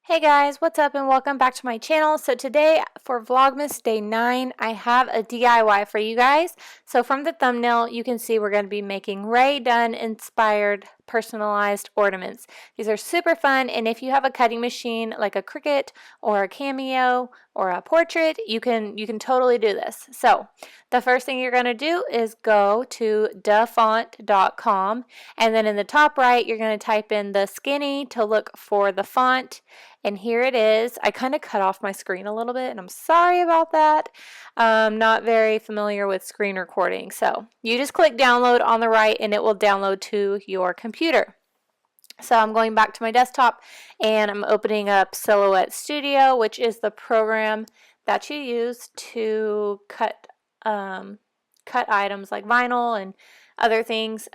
Hey guys, what's up and welcome back to my channel. So today for Vlogmas day 9, I have a DIY for you guys. So from the thumbnail, you can see we're going to be making Rae Dunn inspired personalized ornaments. These are super fun, and if you have a cutting machine like a Cricut or a Cameo or a Portrait, you can totally do this. So the first thing you're going to do is go to dafont.com, and then in the top right, you're going to type in the skinny to look for the font. And here it is. I kind of cut off my screen a little bit, and I'm sorry about that. I'm not very familiar with screen recording. So you just click download on the right, and it will download to your computer. So I'm going back to my desktop, and I'm opening up Silhouette Studio, which is the program that you use to cut items like vinyl and other things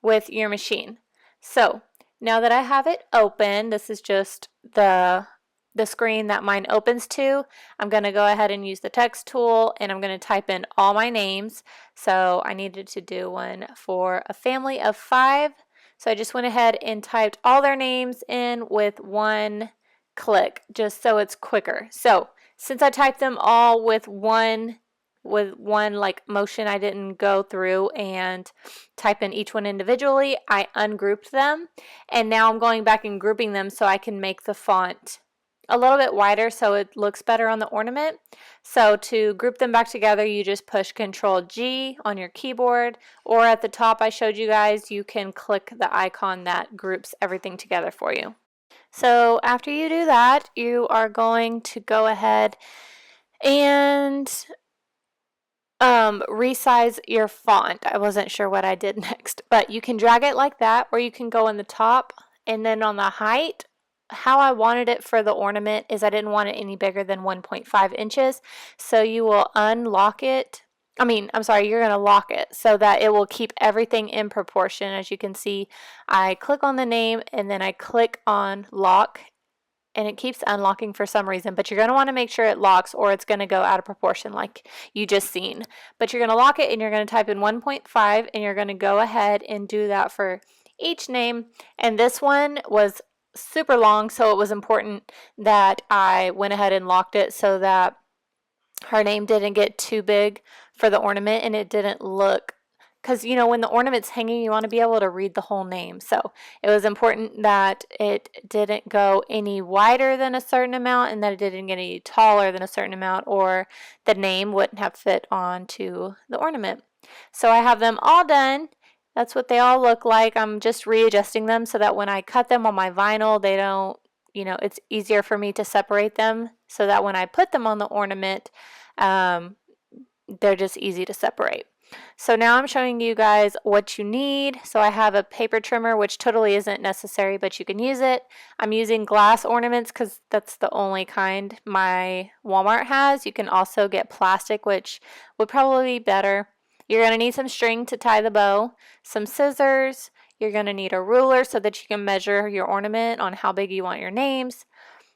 with your machine. So now that I have it open, this is just the screen that mine opens to. I'm going to go ahead and use the text tool, and I'm going to type in all my names. So I needed to do one for a family of 5. So I just went ahead and typed all their names in with one click, just so it's quicker. So since I typed them all with one like motion, I didn't go through and type in each one individually. I ungrouped them, and now I'm going back and grouping them so I can make the font a little bit wider so it looks better on the ornament. So to group them back together, you just push Control G on your keyboard, or at the top I showed you guys, you can click the icon that groups everything together for you. So after you do that, you are going to go ahead and resize your font. I wasn't sure what I did next, but you can drag it like that, or you can go in the top, and then on the height, how I wanted it for the ornament is I didn't want it any bigger than 1.5 inches. So you will unlock it. You're going to lock it so that it will keep everything in proportion. As you can see, I click on the name and then I click on lock, and it keeps unlocking for some reason, but you're going to want to make sure it locks or it's going to go out of proportion like you just seen. But you're going to lock it, and you're going to type in 1.5, and you're going to go ahead and do that for each name. And this one was super long, so it was important that I went ahead and locked it so that her name didn't get too big for the ornament, and it didn't look, because when the ornament's hanging, you want to be able to read the whole name. So it was important that it didn't go any wider than a certain amount, and that it didn't get any taller than a certain amount, or the name wouldn't have fit onto the ornament. So I have them all done. That's what they all look like. I'm just readjusting them so that when I cut them on my vinyl, they don't, it's easier for me to separate them so that when I put them on the ornament, they're just easy to separate. So now I'm showing you guys what you need. So I have a paper trimmer, which totally isn't necessary, but you can use it. I'm using glass ornaments because that's the only kind my Walmart has. You can also get plastic, which would probably be better. You're going to need some string to tie the bow, some scissors. You're going to need a ruler so that you can measure your ornament on how big you want your names.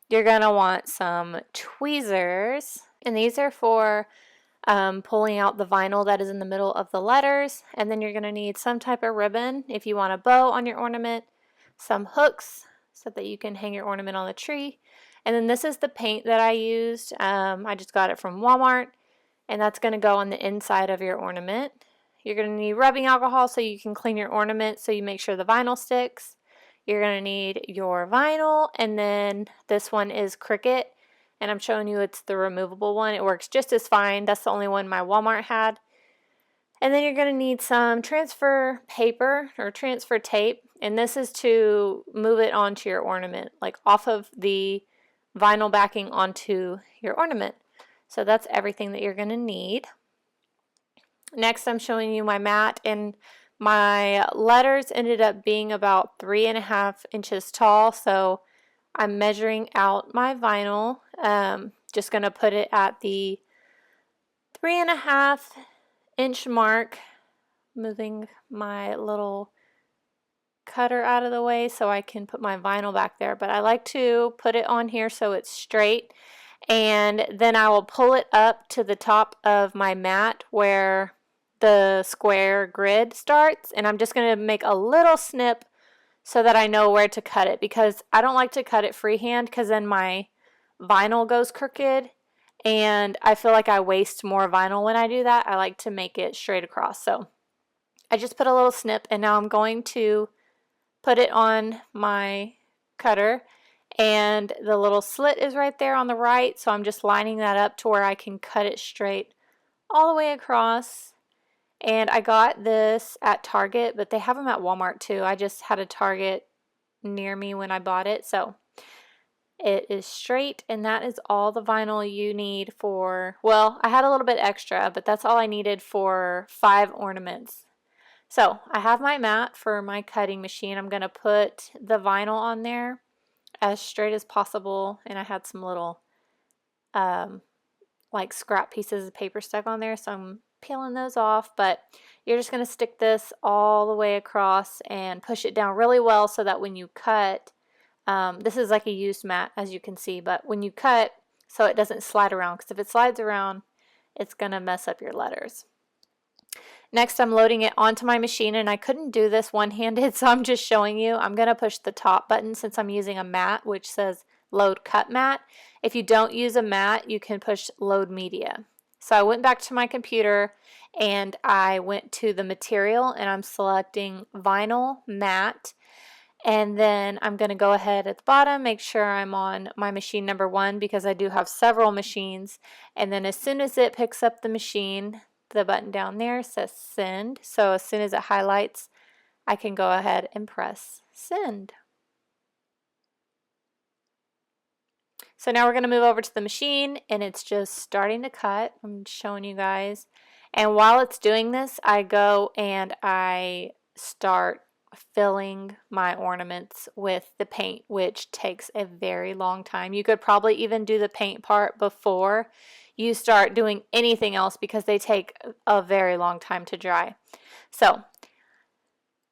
You're going to want some tweezers, and these are for pulling out the vinyl that is in the middle of the letters. And then you're going to need some type of ribbon if you want a bow on your ornament, some hooks so that you can hang your ornament on the tree. And then this is the paint that I used. I just got it from Walmart, and that's going to go on the inside of your ornament. You're going to need rubbing alcohol so you can clean your ornament so you make sure the vinyl sticks. You're going to need your vinyl, and then this one is Cricut, and I'm showing you it's the removable one. It works just as fine. That's the only one my Walmart had. And then you're going to need some transfer paper or transfer tape, and this is to move it onto your ornament, like off of the vinyl backing onto your ornament. So that's everything that you're going to need. Next, I'm showing you my mat, and my letters ended up being about 3.5 inches tall, so I'm measuring out my vinyl. Just going to put it at the 3.5 inch mark, moving my little cutter out of the way so I can put my vinyl back there. But I like to put it on here so it's straight, and then I will pull it up to the top of my mat where the square grid starts, and I'm just going to make a little snip so that I know where to cut it, because I don't like to cut it freehand because then my vinyl goes crooked and I feel like I waste more vinyl when I do that. I like to make it straight across. So I just put a little snip, and now I'm going to put it on my cutter, and the little slit is right there on the right, so I'm just lining that up to where I can cut it straight all the way across. And I got this at Target, but they have them at Walmart too. I just had a Target near me when I bought it, so it is straight, and that is all the vinyl you need for, well, I had a little bit extra, but that's all I needed for 5 ornaments. So I have my mat for my cutting machine. I'm going to put the vinyl on there as straight as possible, and I had some little like scrap pieces of paper stuck on there, so I'm peeling those off. But you're just going to stick this all the way across and push it down really well so that when you cut, this is like a used mat, as you can see, but when you cut, so it doesn't slide around, because if it slides around, it's going to mess up your letters. Next, I'm loading it onto my machine, and I couldn't do this one-handed, so I'm just showing you. I'm going to push the top button since I'm using a mat, which says load cut mat. If you don't use a mat, you can push load media. So I went back to my computer, and I went to the material, and I'm selecting vinyl mat. And then I'm going to go ahead at the bottom, make sure I'm on my machine number 1, because I do have several machines. And then as soon as it picks up the machine, the button down there says send. So as soon as it highlights, I can go ahead and press send. So now we're going to move over to the machine, and it's just starting to cut. I'm showing you guys. And while it's doing this, I go and I start filling my ornaments with the paint, which takes a very long time. You could probably even do the paint part before you start doing anything else, because they take a very long time to dry. So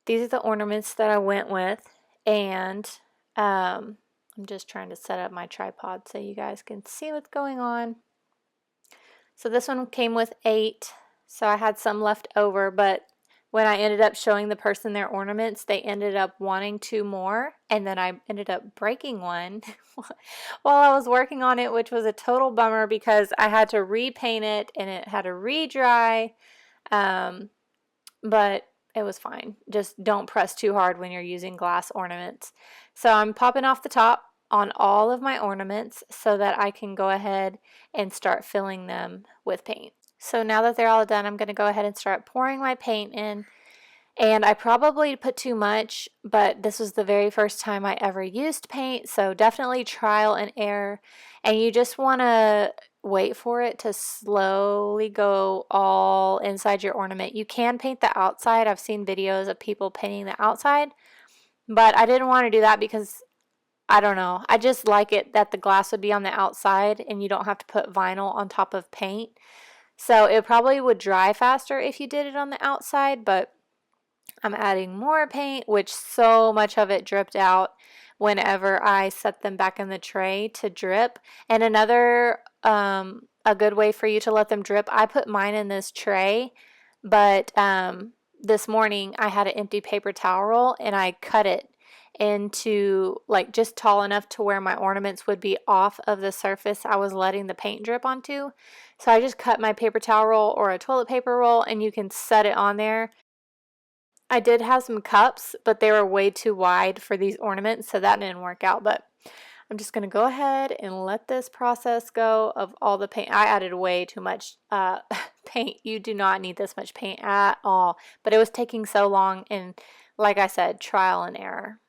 these are the ornaments that I went with, and I'm just trying to set up my tripod so you guys can see what's going on. So this one came with 8, so I had some left over, but when I ended up showing the person their ornaments, they ended up wanting 2 more, and then I ended up breaking one while I was working on it, which was a total bummer because I had to repaint it and it had to re-dry, but it was fine. Just don't press too hard when you're using glass ornaments. So I'm popping off the top on all of my ornaments so that I can go ahead and start filling them with paint. So now that they're all done, I'm going to go ahead and start pouring my paint in. And I probably put too much, but this was the very first time I ever used paint, so definitely trial and error. And you just want to wait for it to slowly go all inside your ornament. You can paint the outside. I've seen videos of people painting the outside, but I didn't want to do that because I don't know. I just like it that the glass would be on the outside and you don't have to put vinyl on top of paint. So it probably would dry faster if you did it on the outside, but I'm adding more paint, which so much of it dripped out whenever I set them back in the tray to drip. And another, a good way for you to let them drip, I put mine in this tray, but this morning I had an empty paper towel roll and I cut it into like just tall enough to where my ornaments would be off of the surface I was letting the paint drip onto. So I just cut my paper towel roll or a toilet paper roll, and you can set it on there. I did have some cups, but they were way too wide for these ornaments, so that didn't work out. But I'm just going to go ahead and let this process go of all the paint. I added way too much paint. You do not need this much paint at all, but it was taking so long, and like I said, trial and error.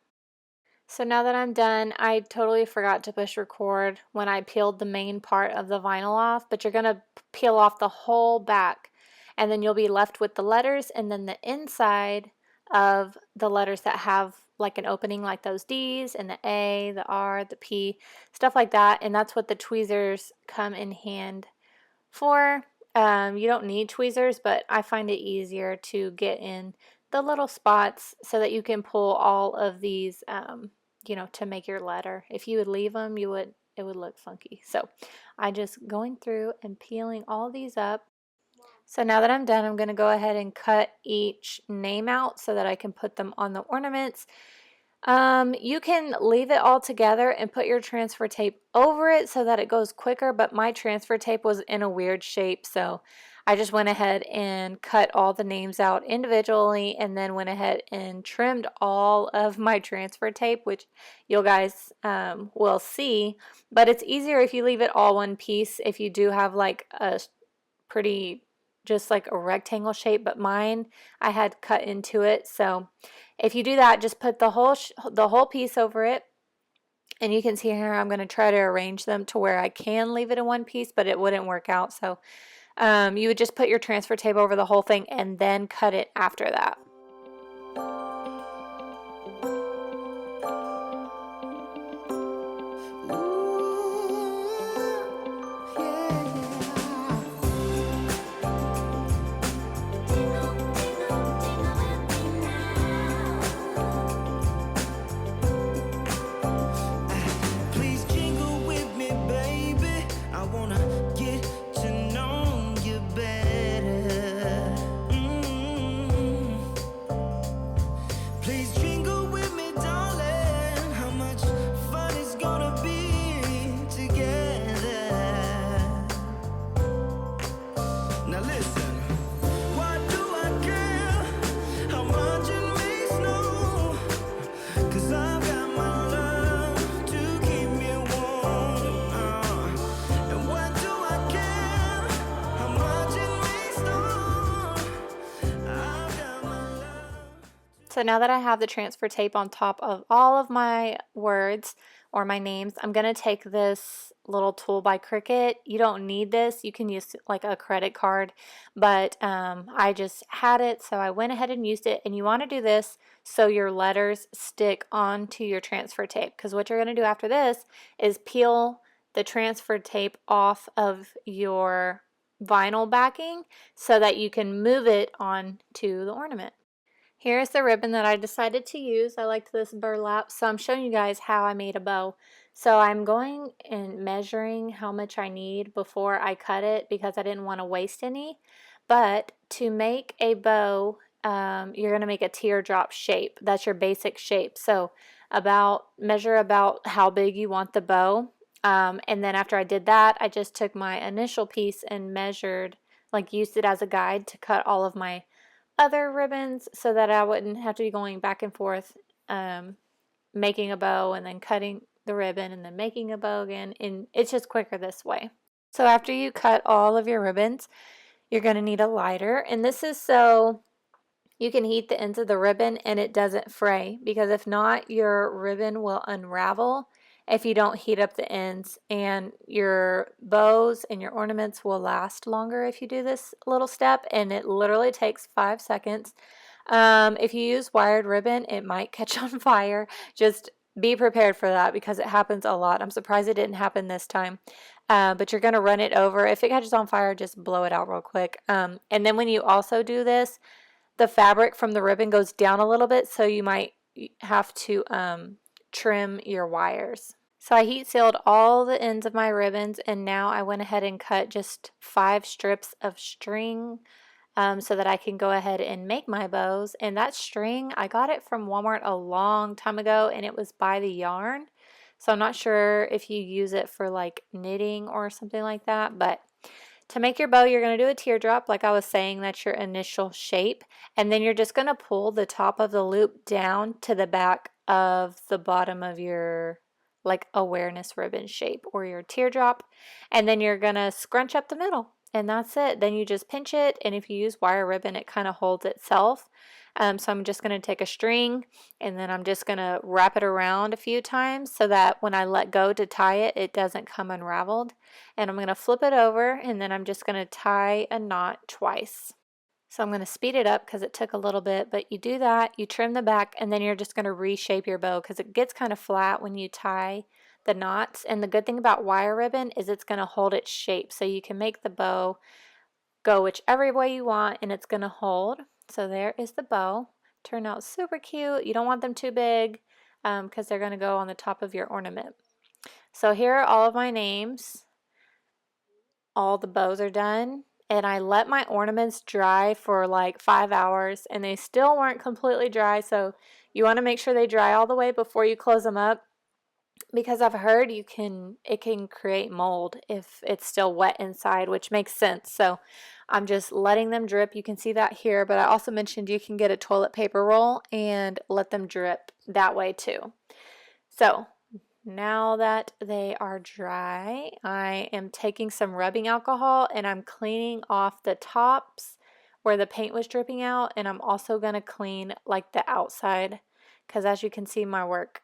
So now that I'm done, I totally forgot to push record when I peeled the main part of the vinyl off, but you're going to peel off the whole back, and then you'll be left with the letters and then the inside of the letters that have like an opening, like those D's and the A, the R, the P, stuff like that, and that's what the tweezers come in hand for. You don't need tweezers, but I find it easier to get in the little spots so that you can pull all of these, to make your letter. If you would leave them, it would look funky. So I just going through and peeling all these up. So now that I'm done, I'm going to go ahead and cut each name out so that I can put them on the ornaments. You can leave it all together and put your transfer tape over it so that it goes quicker, but my transfer tape was in a weird shape, so I just went ahead and cut all the names out individually and then went ahead and trimmed all of my transfer tape, which you guys will see, but it's easier if you leave it all one piece if you do have like a pretty just like a rectangle shape, but mine I had cut into it. So if you do that, just put the whole piece over it. And you can see here I'm going to try to arrange them to where I can leave it in one piece, but it wouldn't work out. So you would just put your transfer tape over the whole thing and then cut it after that. So now that I have the transfer tape on top of all of my words or my names, I'm going to take this little tool by Cricut. You don't need this. You can use like a credit card, but I just had it, so I went ahead and used it. And you want to do this so your letters stick onto your transfer tape, because what you're going to do after this is peel the transfer tape off of your vinyl backing so that you can move it onto the ornament. Here's the ribbon that I decided to use. I liked this burlap, so I'm showing you guys how I made a bow. So I'm going and measuring how much I need before I cut it because I didn't want to waste any. But to make a bow, you're going to make a teardrop shape. That's your basic shape. So measure about how big you want the bow. And then after I did that, I just took my initial piece and measured, like used it as a guide to cut all of my other ribbons so that I wouldn't have to be going back and forth making a bow and then cutting the ribbon and then making a bow again, and it's just quicker this way. So after you cut all of your ribbons, you're going to need a lighter, and this is so you can heat the ends of the ribbon and it doesn't fray, because if not, your ribbon will unravel if you don't heat up the ends, and your bows and your ornaments will last longer if you do this little step, and it literally takes 5 seconds. If you use wired ribbon, it might catch on fire. Just be prepared for that because it happens a lot. I'm surprised it didn't happen this time. But you're going to run it over. If it catches on fire, just blow it out real quick. And then when you also do this, the fabric from the ribbon goes down a little bit, so you might have to trim your wires. So I heat sealed all the ends of my ribbons, and now I went ahead and cut just 5 strips of string so that I can go ahead and make my bows. And that string, I got it from Walmart a long time ago, and it was by the yarn. So I'm not sure if you use it for like knitting or something like that, but to make your bow, you're going to do a teardrop, like I was saying, that's your initial shape. And then you're just going to pull the top of the loop down to the back of the bottom of your like awareness ribbon shape or your teardrop. And then you're going to scrunch up the middle. And that's it. Then you just pinch it. And if you use wire ribbon, it kind of holds itself. So I'm just going to take a string and then I'm just going to wrap it around a few times so that when I let go to tie it, it doesn't come unraveled. And I'm going to flip it over and then I'm just going to tie a knot twice. So I'm going to speed it up because it took a little bit, but you do that, you trim the back, and then you're just going to reshape your bow because it gets kind of flat when you tie the knots. And the good thing about wire ribbon is it's going to hold its shape, so you can make the bow go whichever way you want and it's going to hold. So there is the bow. Turned out super cute. You don't want them too big because they're going to go on the top of your ornament. So here are all of my names. All the bows are done. And I let my ornaments dry for like 5 hours and they still weren't completely dry. So You want to make sure they dry all the way before you close them up, because I've heard it can create mold if it's still wet inside, which makes sense. So I'm just letting them drip. You can see that here, but I also mentioned you can get a toilet paper roll and let them drip that way too. So now that they are dry, I am taking some rubbing alcohol and I'm cleaning off the tops where the paint was dripping out, and I'm also going to clean like the outside, because as you can see, my work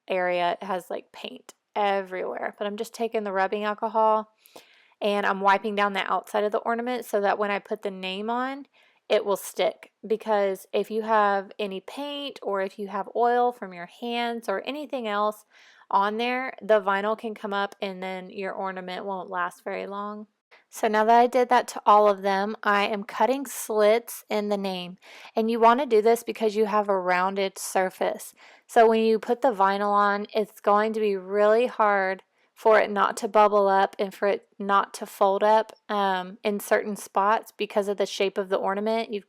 area has like paint everywhere. But I'm just taking the rubbing alcohol and I'm wiping down the outside of the ornament so that when I put the name on, it will stick. Because if you have any paint or if you have oil from your hands or anything else on there, the vinyl can come up and then your ornament won't last very long. So now that I did that to all of them, I am cutting slits in the name. And you want to do this because you have a rounded surface. So when you put the vinyl on, it's going to be really hard for it not to bubble up and for it not to fold up in certain spots because of the shape of the ornament. You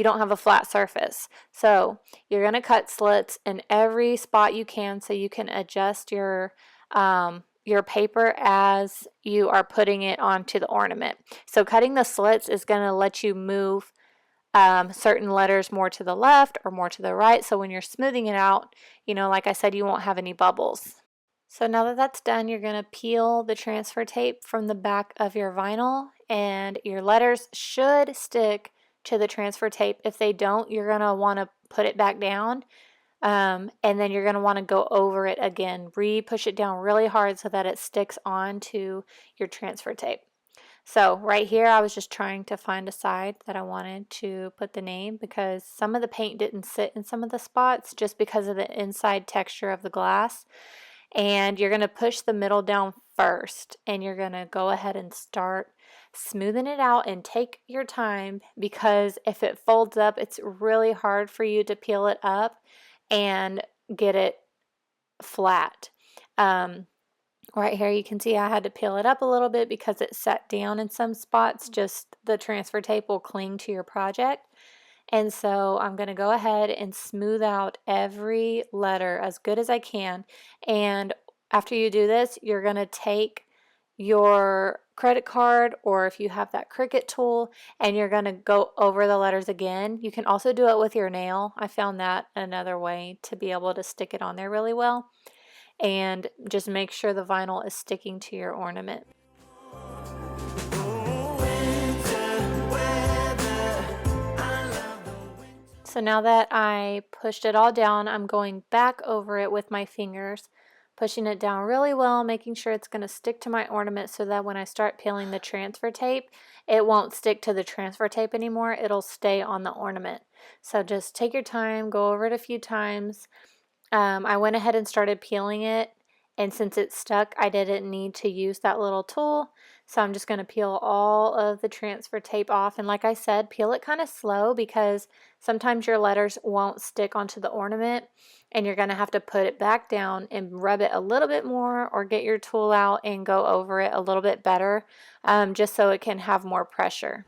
don't have a flat surface. So you're going to cut slits in every spot you can so you can adjust your paper as you are putting it onto the ornament. So cutting the slits is going to let you move certain letters more to the left or more to the right. So when you're smoothing it out, like I said, you won't have any bubbles. So now that that's done, you're going to peel the transfer tape from the back of your vinyl, and your letters should stick to the transfer tape. If they don't, you're going to want to put it back down, and then you're going to want to go over it again. Push it down really hard so that it sticks onto your transfer tape. So right here, I was just trying to find a side that I wanted to put the name, because some of the paint didn't sit in some of the spots just because of the inside texture of the glass. And you're going to push the middle down first, and you're going to go ahead and start smoothing it out and take your time, because if it folds up, it's really hard for you to peel it up and get it flat. Right here you can see I had to peel it up a little bit because it sat down in some spots. Just the transfer tape will cling to your project. And so I'm going to go ahead and smooth out every letter as good as I can. And after you do this, you're going to take your credit card, or if you have that Cricut tool, and you're going to go over the letters again. You can also do it with your nail. I found that another way to be able to stick it on there really well. And just make sure the vinyl is sticking to your ornament. So now that I pushed it all down, I'm going back over it with my fingers, pushing it down really well, making sure it's going to stick to my ornament so that when I start peeling the transfer tape, it won't stick to the transfer tape anymore. It'll stay on the ornament. So just take your time, go over it a few times. I went ahead and started peeling it, and since it's stuck, I didn't need to use that little tool. So I'm just going to peel all of the transfer tape off. And like I said, peel it kind of slow, because sometimes your letters won't stick onto the ornament, and you're going to have to put it back down and rub it a little bit more, or get your tool out and go over it a little bit better, just so it can have more pressure.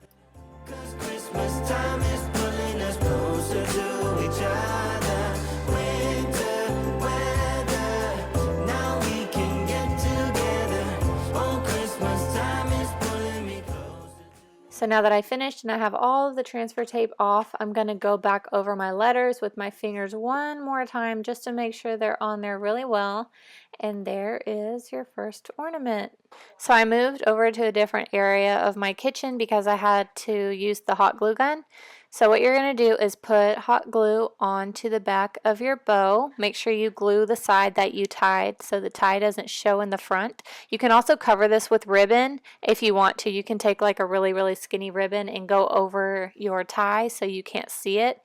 So now that I finished and I have all of the transfer tape off, I'm going to go back over my letters with my fingers one more time just to make sure they're on there really well. And there is your first ornament. So I moved over to a different area of my kitchen because I had to use the hot glue gun. So what you're going to do is put hot glue onto the back of your bow. Make sure you glue the side that you tied so the tie doesn't show in the front. You can also cover this with ribbon if you want to. You can take like a really, really skinny ribbon and go over your tie so you can't see it.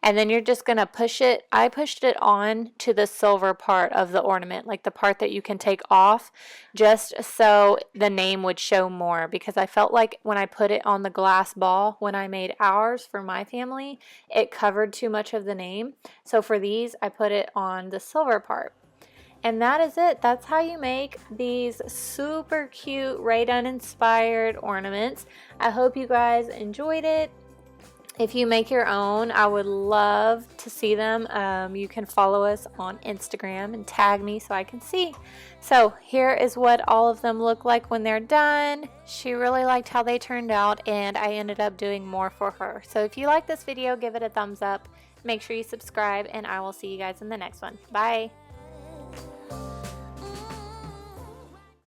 And then you're just going to push it. I pushed it on to the silver part of the ornament, like the part that you can take off, just so the name would show more, because I felt like when I put it on the glass ball, when I made ours for my family, it covered too much of the name. So for these, I put it on the silver part. And that is it. That's how you make these super cute Rae Dunn inspired ornaments. I hope you guys enjoyed it. If you make your own, I would love to see them. You can follow us on Instagram and tag me so I can see. So here is what all of them look like when they're done. She really liked how they turned out, and I ended up doing more for her. So if you like this video, give it a thumbs up. Make sure you subscribe, and I will see you guys in the next one. Bye.